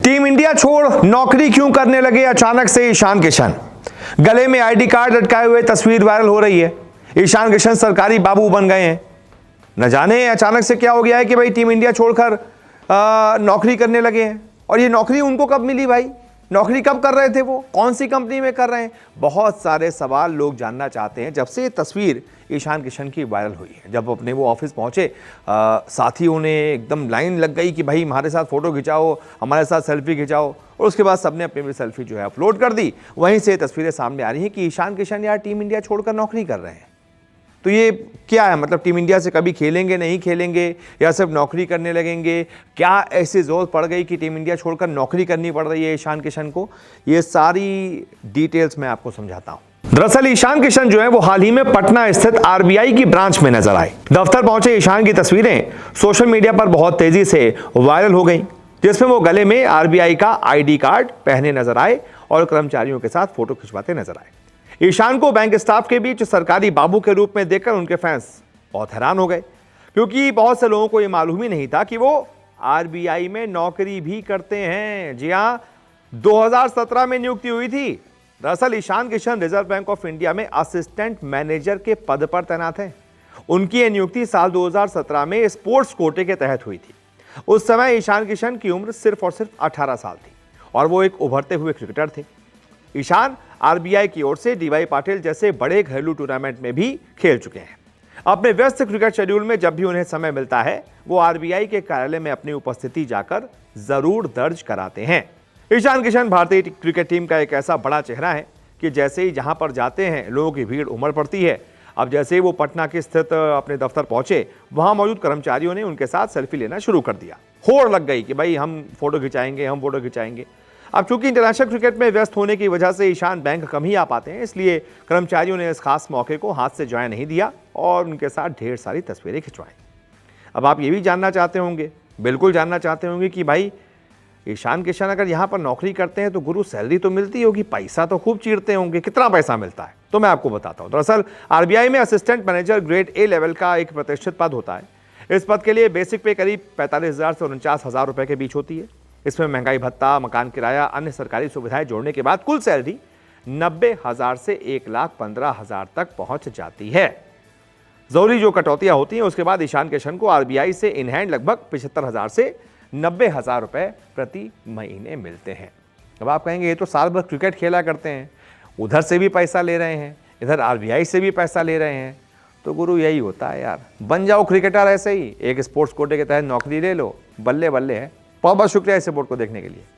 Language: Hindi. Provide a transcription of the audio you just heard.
टीम इंडिया छोड़ नौकरी क्यों करने लगे अचानक से ईशान किशन। गले में आईडी कार्ड लटकाए हुए तस्वीर वायरल हो रही है। ईशान किशन सरकारी बाबू बन गए हैं। न जाने अचानक से क्या हो गया है कि भाई टीम इंडिया छोड़कर नौकरी करने लगे हैं। और ये नौकरी उनको कब मिली भाई, नौकरी कब कर रहे थे, वो कौन सी कंपनी में कर रहे हैं, बहुत सारे सवाल लोग जानना चाहते हैं। जब से ये तस्वीर ईशान किशन की वायरल हुई है, जब अपने वो ऑफिस पहुंचे, साथियों ने एकदम लाइन लग गई कि भाई हमारे साथ फोटो खिंचाओ, हमारे साथ सेल्फी खिंचाओ, और उसके बाद सबने अपनी अपनी सेल्फी जो है अपलोड कर दी। वहीं से तस्वीरें सामने आ रही हैं कि ईशान किशन यार टीम इंडिया छोड़कर नौकरी कर रहे हैं। तो ये क्या है, मतलब टीम इंडिया से कभी खेलेंगे नहीं खेलेंगे या सिर्फ नौकरी करने लगेंगे, क्या ऐसी जरूरत पड़ गई कि टीम इंडिया छोड़कर नौकरी करनी पड़ रही है ईशान किशन को, ये सारी डिटेल्स मैं आपको समझाता हूं। दरअसल ईशान किशन जो है वो हाल ही में पटना स्थित आरबीआई की ब्रांच में नजर आए। दफ्तर पहुंचे ईशान की तस्वीरें सोशल मीडिया पर बहुत तेजी से वायरल हो गई, जिसमें वो गले में आरबीआई का आईडी कार्ड पहने नजर आए और कर्मचारियों के साथ फोटो खिंचवाते नजर आए। ईशान को बैंक स्टाफ के बीच सरकारी बाबू के रूप में देखकर उनके फैंस बहुत हैरान हो गए, क्योंकि बहुत से लोगों को यह मालूम ही नहीं था कि वो आरबीआई में नौकरी भी करते हैं। जी हां, 2017 में नियुक्ति हुई थी। दरअसल Ishan Kishan reserve bank of India में असिस्टेंट मैनेजर के पद पर तैनात हैं। उनकी यह नियुक्ति साल 2017 में स्पोर्ट्स कोटे के तहत हुई थी। उस समय ईशान किशन की उम्र सिर्फ और सिर्फ 18 साल थी और वो एक उभरते हुए क्रिकेटर थे। ईशान आरबीआई की ओर से डीवाई पाटिल जैसे बड़े घरेलू टूर्नामेंट में भी खेल चुके हैं। अपने व्यस्त क्रिकेट शेड्यूल में जब भी उन्हें समय मिलता है, वो आरबीआई के कार्यालय में अपनी उपस्थिति जाकर जरूर दर्ज कराते हैं। ईशान किशन भारतीय क्रिकेट टीम का एक ऐसा बड़ा चेहरा है कि जैसे ही जहां पर जाते हैं लोगों की भीड़ उमड़ पड़ती है। अब जैसे ही वो पटना के स्थित अपने दफ्तर पहुंचे, वहां मौजूद कर्मचारियों ने उनके साथ सेल्फी लेना शुरू कर दिया। होड़ लग गई कि भाई हम फोटो खिंचाएंगे, हम फोटो खिंचाएंगे। अब चूंकि इंटरनेशनल क्रिकेट में व्यस्त होने की वजह से ईशान बैंक कम ही आ पाते हैं, इसलिए कर्मचारियों ने इस खास मौके को हाथ से जाया नहीं दिया और उनके साथ ढेर सारी तस्वीरें खिंचवाई। अब आप ये भी जानना चाहते होंगे, बिल्कुल जानना चाहते होंगे कि भाई ईशान किशन अगर यहाँ पर नौकरी करते हैं तो गुरु सैलरी तो मिलती होगी, पैसा तो खूब चीरते होंगे, कितना पैसा मिलता है? तो मैं आपको बताता हूँ। दरअसल आरबीआई में assistant manager grade A level का एक प्रतिष्ठित पद होता है। इस पद के लिए बेसिक पे करीब 45,000 से 49,000 रुपए के बीच होती है। इसमें महंगाई भत्ता, मकान किराया, अन्य सरकारी सुविधाएं जोड़ने के बाद कुल सैलरी 90,000 से 1,15,000 तक पहुंच जाती है। जरूरी जो कटौतियां होती हैं उसके बाद ईशान किशन को आरबीआई से इन हैंड लगभग 75,000 से 90,000 रुपए प्रति महीने मिलते हैं। अब आप कहेंगे ये तो साल भर क्रिकेट खेला करते हैं, उधर से भी पैसा ले रहे हैं, इधर आरबीआई से भी पैसा ले रहे हैं। तो गुरु यही होता है यार, बन जाओ क्रिकेटर ऐसे ही, एक स्पोर्ट्स कोटे के तहत नौकरी ले लो, बल्ले बल्ले है। बहुत बहुत शुक्रिया इस रिपोर्ट को देखने के लिए।